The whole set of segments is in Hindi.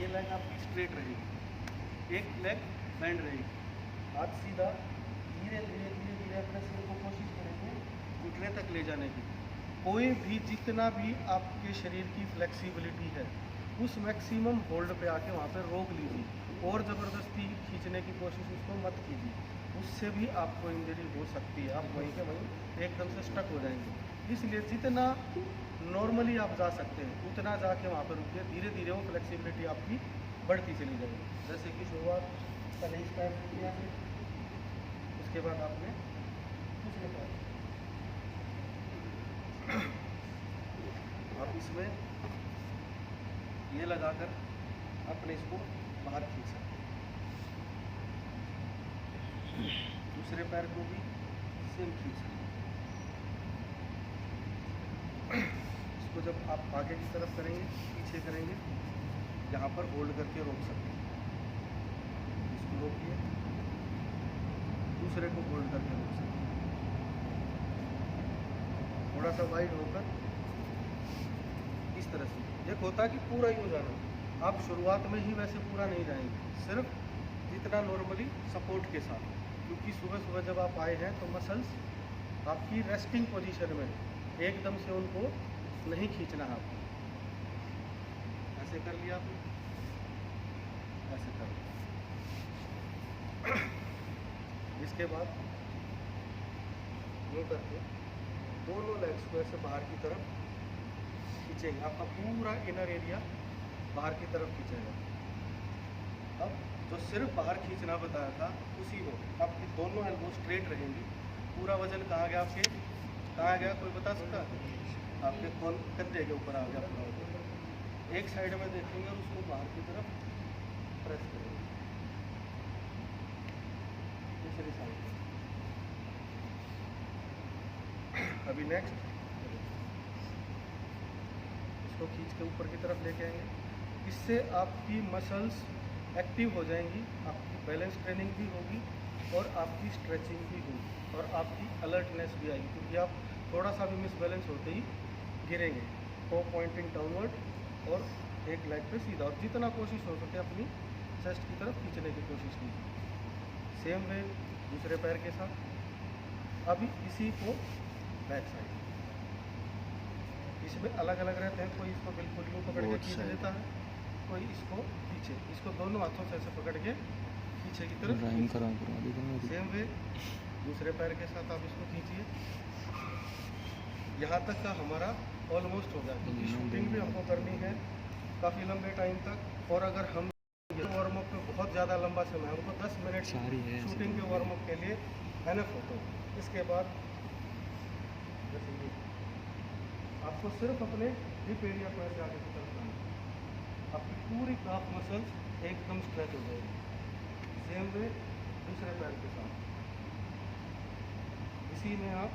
ये लेग आपकी स्ट्रेट रहेगी, एक लेग बैंड रहेगी, हाथ सीधा, धीरे धीरे धीरे धीरे अपने सिर को कोशिश करेंगे घुटने तक ले जाने की। कोई भी जितना भी आपके शरीर की फ्लेक्सिबिलिटी है उस मैक्सिमम होल्ड पे आके वहाँ पे रोक लीजिए और ज़बरदस्ती खींचने की कोशिश उसको मत कीजिए, उससे भी आपको इंजरी हो सकती है, आप वहीं के वहीं एकदम से स्टक हो जाएंगे। इसलिए जितना नॉर्मली आप जा सकते हैं उतना जाके वहाँ पर रुकिए, धीरे धीरे वो फ्लेक्सिबिलिटी आपकी बढ़ती चली जाएगी। जैसे कि शुरुआत पहले इस पैर से किया, उसके बाद आपने दूसरे पैर, आप इसमें ये लगाकर अपने इसको बाहर खींच सकते हैं। दूसरे पैर को भी सेम खींच सकते हैं। इसको जब आप आगे की तरफ करेंगे, पीछे करेंगे, यहाँ पर होल्ड करके रोक सकते हैं। इसको रोकिए, दूसरे को होल्ड करके रोक सकते हैं। थोड़ा सा वाइड होकर इस तरह से, एक होता है कि पूरा ही हो जाना, आप शुरुआत में ही वैसे पूरा नहीं जाएंगे, सिर्फ जितना नॉर्मली सपोर्ट के साथ, क्योंकि सुबह सुबह जब आप आए हैं तो मसल्स आपकी रेस्टिंग पोजीशन में, एकदम से उनको नहीं खींचना है आपको। ऐसे कर लिया आपने, ऐसे कर लिया। इसके बाद यूँ करके दोनों लेग्स को ऐसे बाहर की तरफ खींचेंगे, आपका पूरा इनर एरिया बाहर की तरफ खींचेगा। अब जो सिर्फ बाहर खींचना बताया था उसी को, आपकी दोनों एल्बो स्ट्रेट रहेंगी, पूरा वजन कहाँ गया आपके, कहाँ गया कोई बता सकता है? आपके कौन कंधे के ऊपर आ गया पूरा वजन। एक साइड में देखेंगे और उसको बाहर की तरफ प्रेस करेंगे, दूसरी साइड। अभी नेक्स्ट इसको खींच के ऊपर की तरफ लेके आएंगे, इससे आपकी मसल्स एक्टिव हो जाएंगी, आपकी बैलेंस ट्रेनिंग भी होगी और आपकी स्ट्रेचिंग भी होगी और आपकी अलर्टनेस भी आएगी, क्योंकि आप थोड़ा सा भी मिसबैलेंस होते ही गिरेंगे। टो पॉइंटिंग डाउनवर्ड और एक लेग पे सीधा, और जितना कोशिश हो सके अपनी चेस्ट की तरफ खींचने की कोशिश कीजिए। सेम वे दूसरे पैर के साथ। अभी इसी को बैक साइड, इसमें अलग अलग रहते हैं, कोई इसको बिल्कुल यूँ पकड़ के खींच लेता है, कोई इसको पीछे, इसको दोनों हाथों से ऐसे पकड़ के पीछे की तरफ। सेम वे दूसरे पैर के साथ आप इसको खींचिए, यहाँ तक का हमारा ऑलमोस्ट हो जाए, क्योंकि शूटिंग भी हमको करनी है काफ़ी लंबे टाइम तक। और अगर हम वार्म अप में बहुत ज़्यादा लंबा समय, हमको 10 मिनट शूटिंग के वार्म अप के लिए एनफ होता है। इसके बाद आपको सिर्फ अपने हिप एरिया को ऐसे आगे की तरफ लाना है, आपकी पूरी काफ मसल्स एकदम स्ट्रेच हो जाएगी। सेम वे दूसरे पैर के साथ, इसी में आप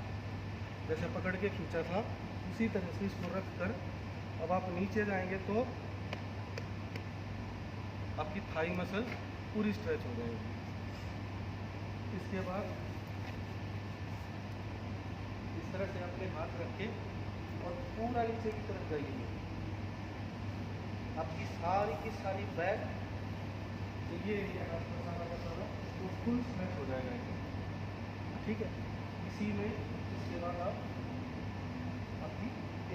जैसे पकड़ के खींचा था उसी तरह से इसको रख कर अब आप नीचे जाएंगे तो आपकी थाई मसल पूरी स्ट्रेच हो जाएगी। इसके बाद इस तरह से अपने हाथ रख के और पूरा नीचे की तरफ जाइए, आपकी सारी की सारी बैक, तो ये एरिया आपका सारा का सारा तो फुल स्ट्रेच हो जाएगा, ठीक है। इसी में इसके बाद आप आपकी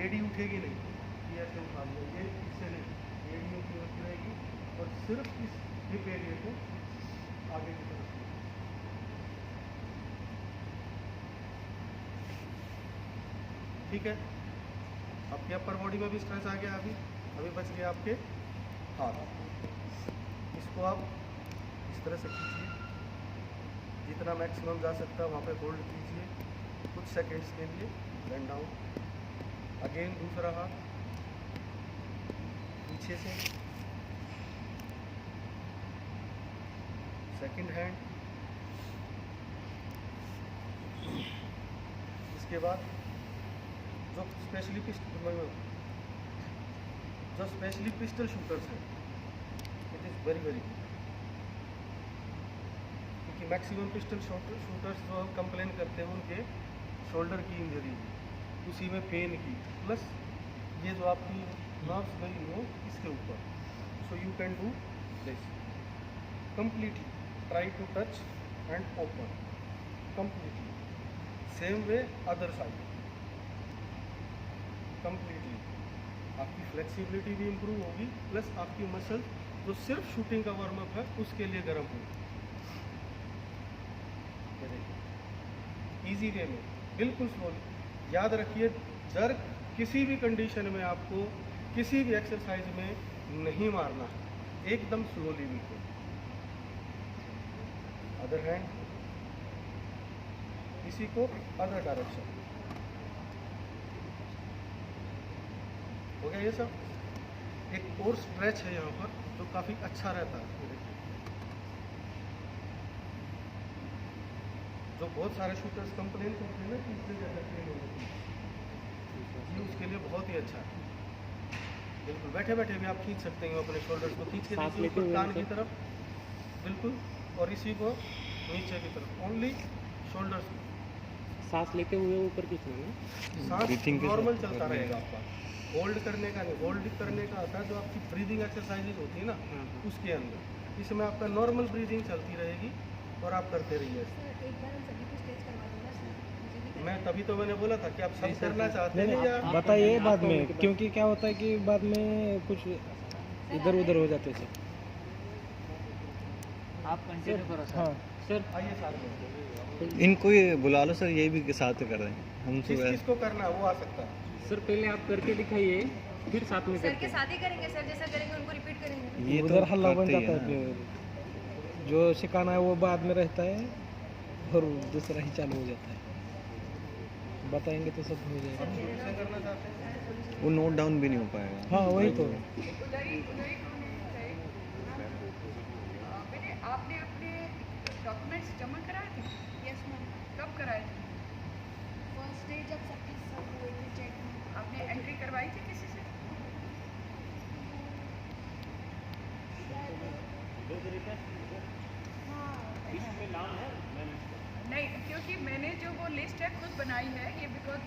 एडी उठेगी नहीं, ये ऐसे उठा लिया, ये इससे नहीं, एडी की उठ रहेगी और सिर्फ इस हिप एरिया को आगे की तरफ। ठीक है, आपके अपर बॉडी में भी स्ट्रेस आ गया। अभी बच गया आपके हाथ, इसको आप इस तरह से खींचिए, जितना मैक्सिमम जा सकता है वहाँ पे होल्ड कीजिए कुछ सेकंड्स के लिए, बेंड डाउन। अगेन दूसरा हाथ पीछे से, सेकंड हैंड, इसके बाद जो स्पेशली पिस्टल शूटर्स हैं, it is very very good, क्योंकि मैक्सिमम पिस्टल शूटर्स जो कंप्लेन करते हैं उनके शोल्डर की इंजरी, उसी में पेन की, प्लस ये जो आपकी नर्व्स गई हो इसके ऊपर, So you can do this completely. Try to touch and open completely. Same way other side. Completely. आपकी फ्लेक्सिबिलिटी भी इम्प्रूव होगी, प्लस आपकी मसल जो सिर्फ शूटिंग का वार्म अप है उसके लिए गर्म होगी। इजी वे में बिल्कुल स्लोली। याद रखिए जर्क किसी भी कंडीशन में आपको किसी भी एक्सरसाइज में नहीं मारना है, एकदम स्लोली बिल्कुल। अदर हैंड, इसी को अदर डायरेक्शन। हो गया ये सब। एक और स्ट्रेच है यहाँ पर जो काफ़ी अच्छा रहता है, जो बहुत सारे शूटर्स कंप्लेन करते हैं ना कि इससे ज़्यादा पेन हो जाती है, ये उसके लिए बहुत ही अच्छा है। बिल्कुल बैठे बैठे भी आप खींच सकते हैं, अपने शोल्डर्स को खींच के देखिए ऊपर कान की तरफ, बिल्कुल, और इसी को नीचे की तरफ, ओनली शोल्डर्स। सांस लेते हुए ऊपर खींचना ना, सांस नॉर्मल चलता रहेगा आपका, होल्ड करने का नहीं। होल्ड करने का आता है जो आपकी ब्रीदिंग एक्सरसाइजेज होती है ना, उसके अंदर। इसमें आपका नॉर्मल ब्रीदिंग चलती रहेगी और आप करते रहिए। मैं तभी तो मैंने बोला था कि आप सब करना चाहते हैं या बताइए बाद में, क्योंकि क्या होता है कि बाद में कुछ इधर उधर हो जाते हैं। आप कंटिन्यू करो सर। हाँ सर आइए साथ में। इनको ये बुला लो सर, यही भी साथ कर रहे हैं हम जिस तो। किसको करना है वो आ सकता है। सर पहले आप करके दिखाइए, फिर साथ में सर करते के हैं। साथ ही करेंगे, सर जैसा करेंगे उनको रिपीट करेंगे। ये तो उधर हल्ला बन करते ही जाता है, हैं। फिर जो सिखाना है वो बाद में रहता है और दूसरा ही चालू हो जाता है। बताएंगे तो सब हो जाएगा। आप शुरू से करना चाहते हैं? वो नोट डाउन भी नहीं हो पाएगा। हाँ वही तो। बेटे आपने अपने डॉक्यूमेंट्स जमा कराए थे? Yes ma'am. कब कराए थे? फर्स्ट डे जब सब चीज़ सब हुए थे चेक में। आपने एंट्री करवाई थी किसी से? हाँ नहीं, क्योंकि मैंने जो वो लिस्ट है खुद बनाई है, ये बिकॉज